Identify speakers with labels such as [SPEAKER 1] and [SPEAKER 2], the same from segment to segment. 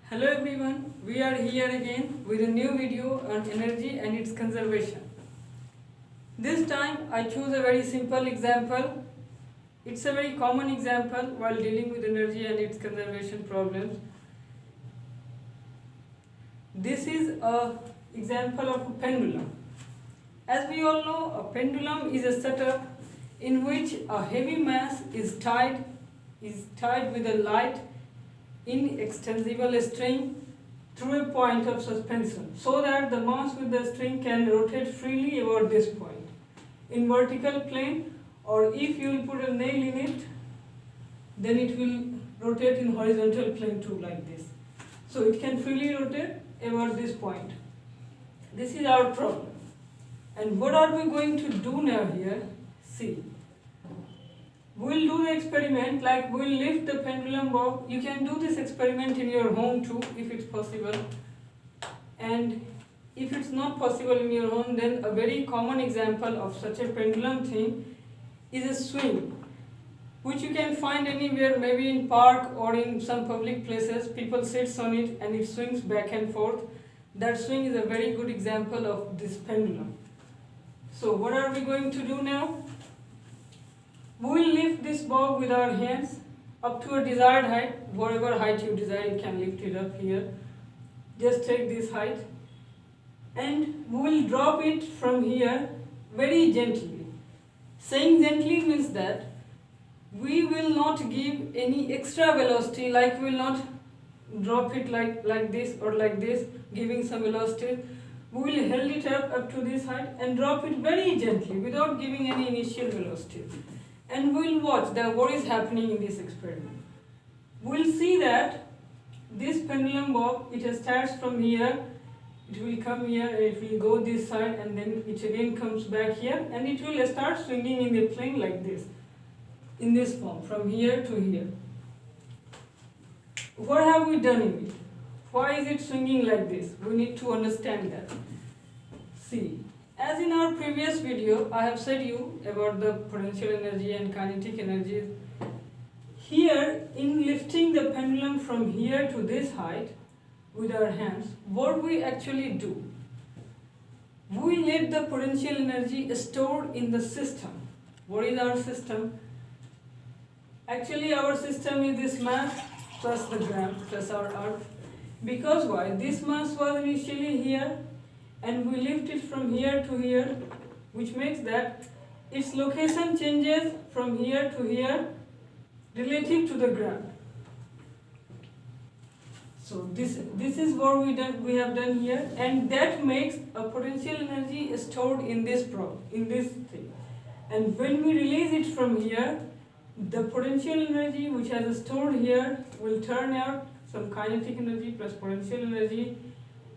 [SPEAKER 1] Hello everyone, we are here again with a new video on energy and its conservation. This time I choose a very simple example. It's a very common example while dealing with energy and its conservation problems. This is an example of a pendulum. As we all know, a pendulum is a setup in which a heavy mass is tied with a light inextensible string through a point of suspension, so that the mass with the string can rotate freely about this point in vertical plane, or if you will put a nail in it, then it will rotate in horizontal plane too, like this. So it can freely rotate about this point. This is our problem. And what are we going to do now here? See. We'll do the experiment, like we'll lift the pendulum bob. You can do this experiment in your home too, if it's possible. And if it's not possible in your home, then a very common example of such a pendulum thing is a swing, which you can find anywhere, maybe in park or in some public places. People sits on it and it swings back and forth. That swing is a very good example of this pendulum. So what are we going to do now? We will lift this bob with our hands up to a desired height. Whatever height you desire, you can lift it up here. Just take this height. And we will drop it from here very gently. Saying gently means that we will not give any extra velocity, like we will not drop it like this or like this, giving some velocity. We will hold it up to this height and drop it very gently without giving any initial velocity. And we'll watch what is happening in this experiment. We'll see that this pendulum bob, it starts from here, it will come here, it will go this side, and then it again comes back here, and it will start swinging in the plane like this, in this form, from here to here. What have we done in it? Why is it swinging like this? We need to understand that. See. As in our previous video, I have said you about the potential energy and kinetic energy. Here, in lifting the pendulum from here to this height with our hands, what we actually do? We let the potential energy stored in the system. What is our system? Actually, our system is this mass plus the ground plus our earth. Because why? This mass was initially here, and we lift it from here to here, which makes that its location changes from here to here relative to the ground. So this is what we have done here, and that makes a potential energy stored in this thing. And when we release it from here, the potential energy which has stored here will turn out some kinetic energy plus potential energy.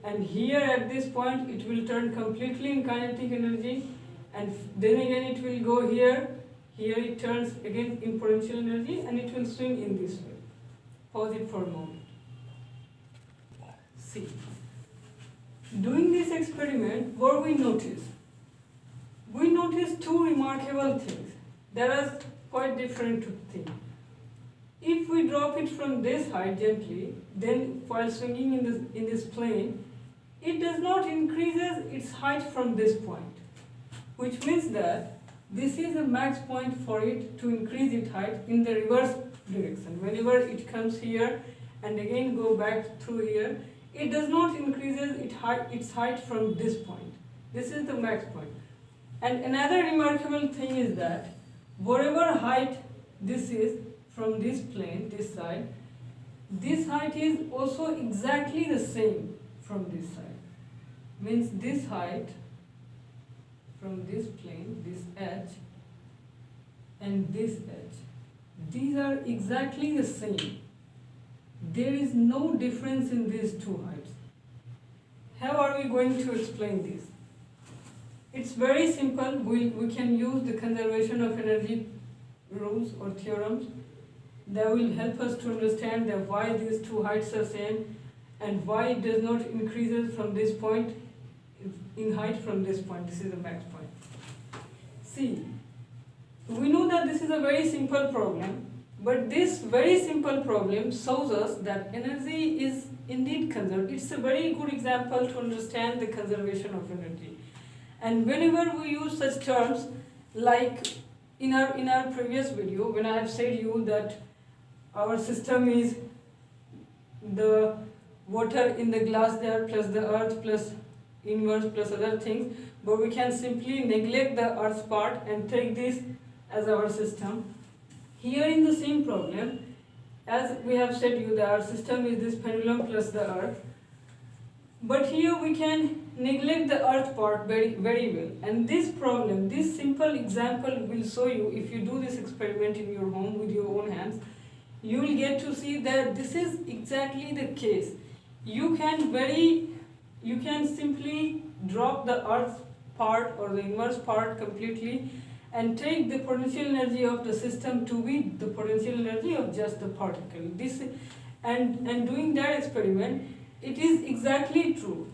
[SPEAKER 1] And here at this point it will turn completely in kinetic energy, and then again it will go here it turns again in potential energy, and it will swing in this way. Pause it for a moment. See, doing this experiment, what we notice? We notice two remarkable things that are quite different things. If we drop it from this height gently, then while swinging in this plane, it does not increase its height from this point, which means that this is a max point for it to increase its height in the reverse direction. Whenever it comes here and again go back through here, it does not increase its height from this point. This is the max point. And another remarkable thing is that whatever height this is from this plane, this side, this height is also exactly the same from this side. Means this height from this plane, this edge, and this edge, these are exactly the same. There is no difference in these two heights. How are we going to explain this? It's very simple. We can use the conservation of energy rules or theorems that will help us to understand that why these two heights are same and why it does not increase from this point in height from this point. This is the max point. See, we know that this is a very simple problem, But this very simple problem shows us that energy is indeed conserved. It's a very good example to understand the conservation of energy. And whenever we use such terms, like in our previous video, when I have said you that our system is the water in the glass there plus the earth plus universe plus other things, but we can simply neglect the earth part and take this as our system. Here in the same problem, as we have said you that our system is this pendulum plus the earth, but here we can neglect the earth part very well. And this problem, this simple example will show you, if you do this experiment in your home with your own hands, you will get to see that this is exactly the case. You can simply drop the earth part or the inverse part completely and take the potential energy of the system to be the potential energy of just the particle. And doing that experiment, it is exactly true.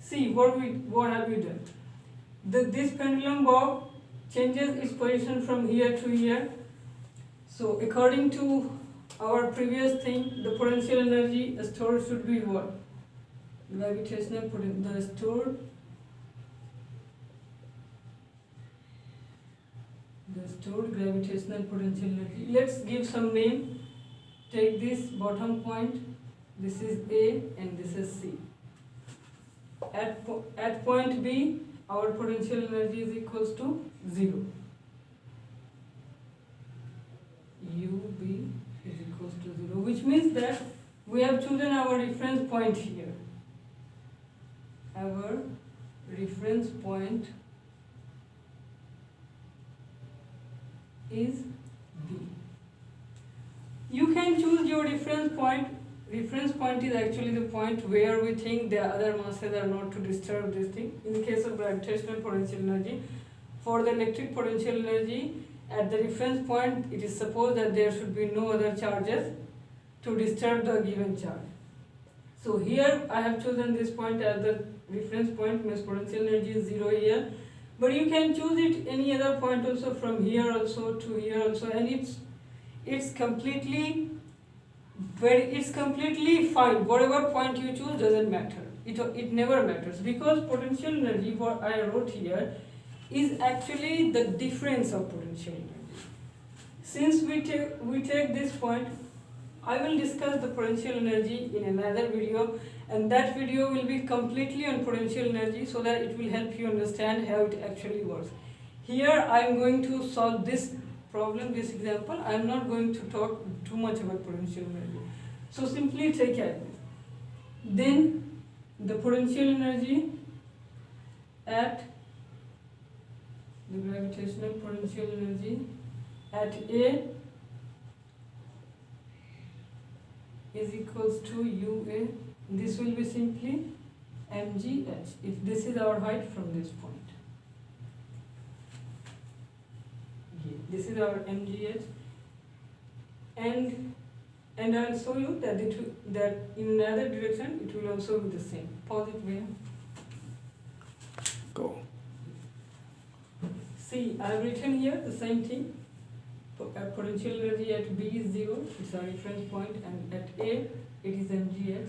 [SPEAKER 1] See what have we done? This pendulum bob changes its position from here to here. So according to our previous thing, the potential energy stored should be what? Gravitational potential, the stored gravitational potential energy. Let's give some name. Take this bottom point. This is A and this is C. At point B, our potential energy is equals to 0. UB is equals to 0, which means that we have chosen our reference point here. Our reference point is B. You can choose your reference point. Reference point is actually the point where we think the other masses are not to disturb this thing. In the case of gravitational potential energy, for the electric potential energy, at the reference point, it is supposed that there should be no other charges to disturb the given charge. So here I have chosen this point as the reference point, means potential energy is 0 here. But you can choose it any other point also, from here also to here also, and it's completely fine. Whatever point you choose doesn't matter. It never matters, because potential energy, what I wrote here, is actually the difference of potential energy. Since we take this point, I will discuss the potential energy in another video, and that video will be completely on potential energy, so that it will help you understand how it actually works. Here I am going to solve this problem, this example. I am not going to talk too much about potential energy. So simply take as this. Then the potential energy at the gravitational potential energy at A is equals to UA. This will be simply mgh, if this is our height from this point. This is our mgh, and I'll show you that that in another direction it will also be the same. Pause it where?
[SPEAKER 2] Go.
[SPEAKER 1] See, I have written here the same thing. Potential energy at B is 0, it's our reference point, and at A it is mgh.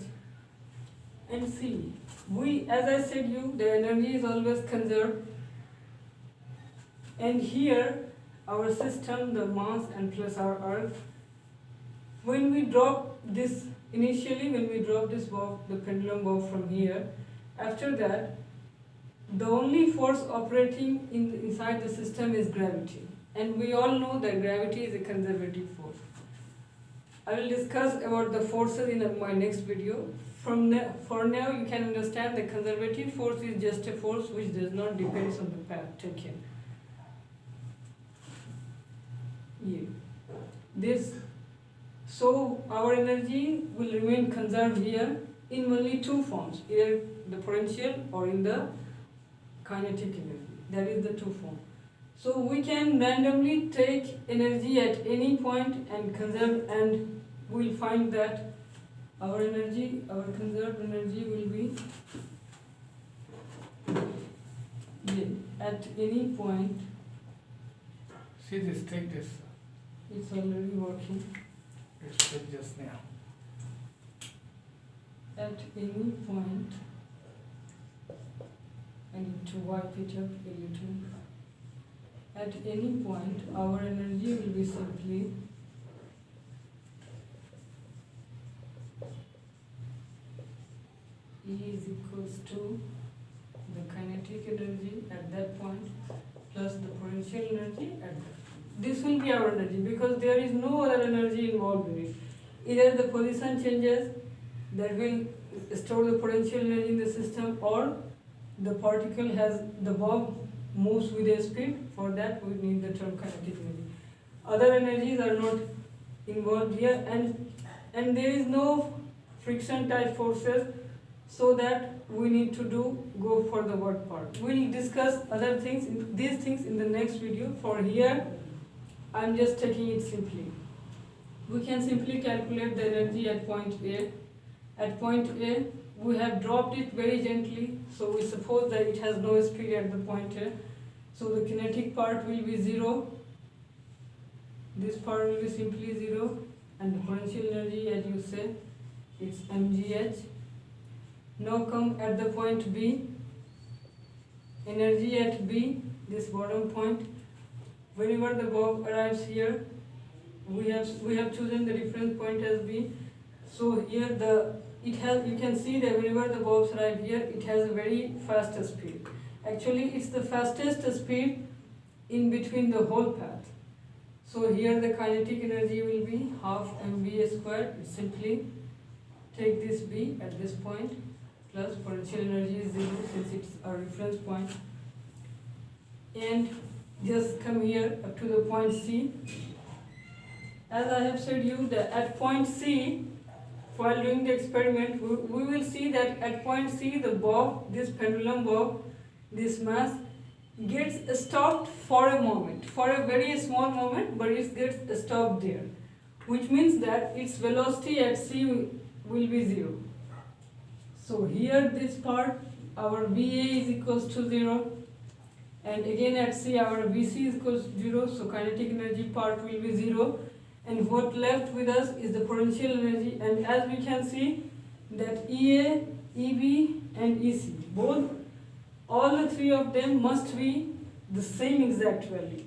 [SPEAKER 1] And see, as I said you, the energy is always conserved. And here, our system, the mass and plus our earth, when we drop this, initially when we drop this bob, the pendulum bob from here, after that, the only force operating inside the system is gravity. And we all know that gravity is a conservative force. I will discuss about the forces in my next video. For now, you can understand the conservative force is just a force which does not depend on the path taken. So our energy will remain conserved here in only two forms, either the potential or in the kinetic energy. That is the two forms. So we can randomly take energy at any point and conserve, and we'll find that our conserved energy will be at any point.
[SPEAKER 2] See this, take this.
[SPEAKER 1] It's already working.
[SPEAKER 2] It's just now.
[SPEAKER 1] At any point, I need to wipe it up a little. At any point, our energy will be simply E is equals to the kinetic energy at that point plus the potential energy at that. This will be our energy because there is no other energy involved in it. Either the position changes that will store the potential energy in the system, or the particle has the bob moves with a speed. For that we need the term kinetic energy. Other energies are not involved here, and there is no friction type forces, so that we need to go for the work part. We'll discuss other things, these things in the next video. For here, I'm just taking it simply. We can simply calculate the energy at point A. At point A, we have dropped it very gently, so we suppose that it has no speed at the point A. So the kinetic part will be 0. This part will be simply 0, and the potential energy, as you say, it's mgh. Now come at the point B. Energy at B, this bottom point. Whenever the bob arrives here, we have chosen the reference point as B. So here you can see that whenever the bobs arrive here, it has a very fast speed. Actually, it's the fastest speed in between the whole path. So here the kinetic energy will be half mv squared. Simply take this B at this point plus potential energy is 0 since it's a reference point, and just come here up to the point C. As I have said you that at point C, while doing the experiment, we will see that at point C the bob, this pendulum bob, this mass gets stopped for a moment, for a very small moment, but it gets stopped there, which means that its velocity at C will be 0. So here this part, our VA is equals to 0, and again at C our VC is equals to 0, so kinetic energy part will be 0, and what left with us is the potential energy. And as we can see that EA, EB and EC, all the three of them must be the same exact value.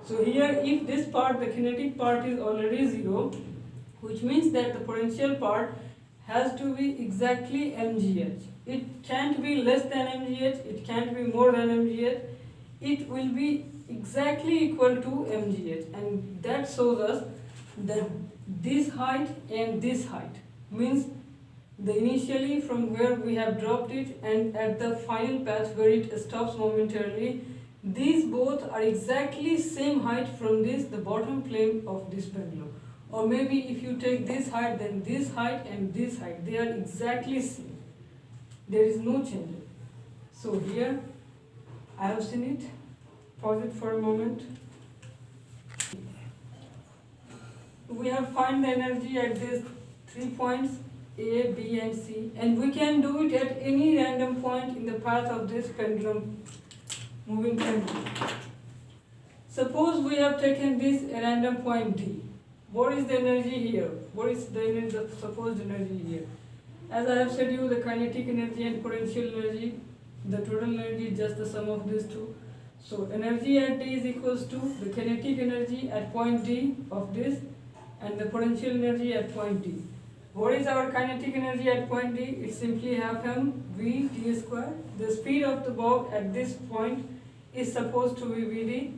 [SPEAKER 1] So here if this part, the kinetic part, is already 0, which means that the potential part has to be exactly mgh. It can't be less than mgh, it can't be more than mgh, it will be exactly equal to mgh, and that shows us that this height and this height means the initially from where we have dropped it and at the final path where it stops momentarily, these both are exactly same height from the bottom plane of this pendulum. Or maybe if you take this height, then this height and this height, they are exactly same. There is no change. So here I have seen it. Pause it for a moment. We have find the energy at these 3 points A, B and C, and we can do it at any random point in the path of this pendulum, moving pendulum. Suppose we have taken this random point D. What is the energy here? What is the supposed energy here? As I have said you, the kinetic energy and potential energy, the total energy is just the sum of these two. So energy at D is equals to the kinetic energy at point D of this and the potential energy at point D. What is our kinetic energy at point D? It's simply half mv d square. The speed of the bob at this point is supposed to be vd,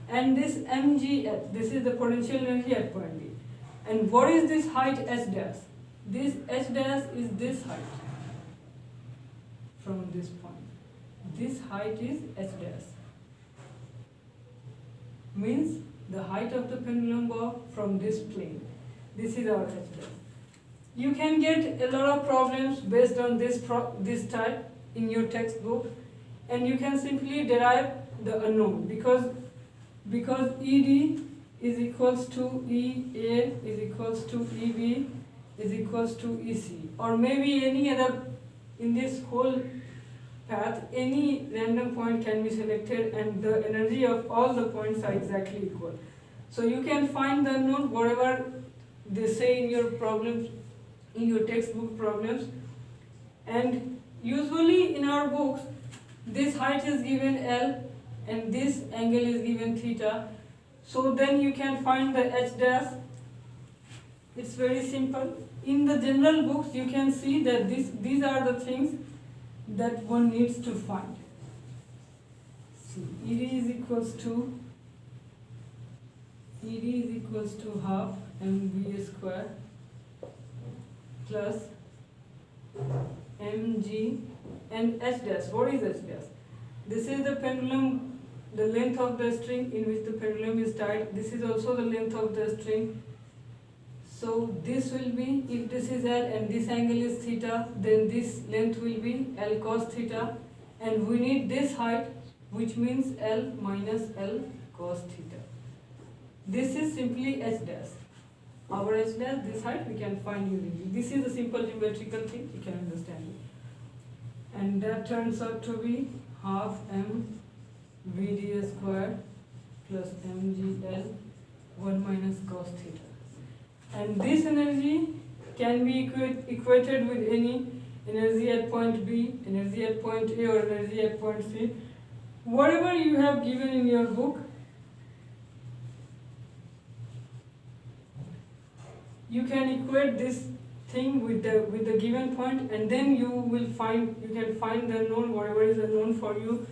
[SPEAKER 1] and this mgh, this is the potential energy at point D. And what is this height h dash? This h dash is this height from this point. This height is h dash. Means the height of the pendulum bob from this plane. This is our h dash. You can get a lot of problems based on this type in your textbook, and you can simply derive the unknown because ED is equals to EA is equals to EB is equals to EC, or maybe any other in this whole path, any random point can be selected and the energy of all the points are exactly equal. So you can find the unknown whatever they say in your problems, in your textbook problems. And usually in our books, this height is given L and this angle is given theta. So then you can find the h dash. It's very simple. In the general books, you can see that these are the things that one needs to find. See, ED is equals to half mv square plus mg and h dash. What is h dash? This is the pendulum, the length of the string in which the pendulum is tied. This is also the length of the string. So this will be, if this is L and this angle is theta, then this length will be L cos theta, and we need this height, which means L minus L cos theta. This is simply h dash. Our h dash, this height we can find using it. This is a simple geometrical thing, you can understand it. And that turns out to be half m vd square plus mgl 1 minus cos theta. And this energy can be equated with any energy at point B, energy at point A, or energy at point C. Whatever you have given in your book, you can equate this thing with the given point, and then you can find the unknown, whatever is unknown for you.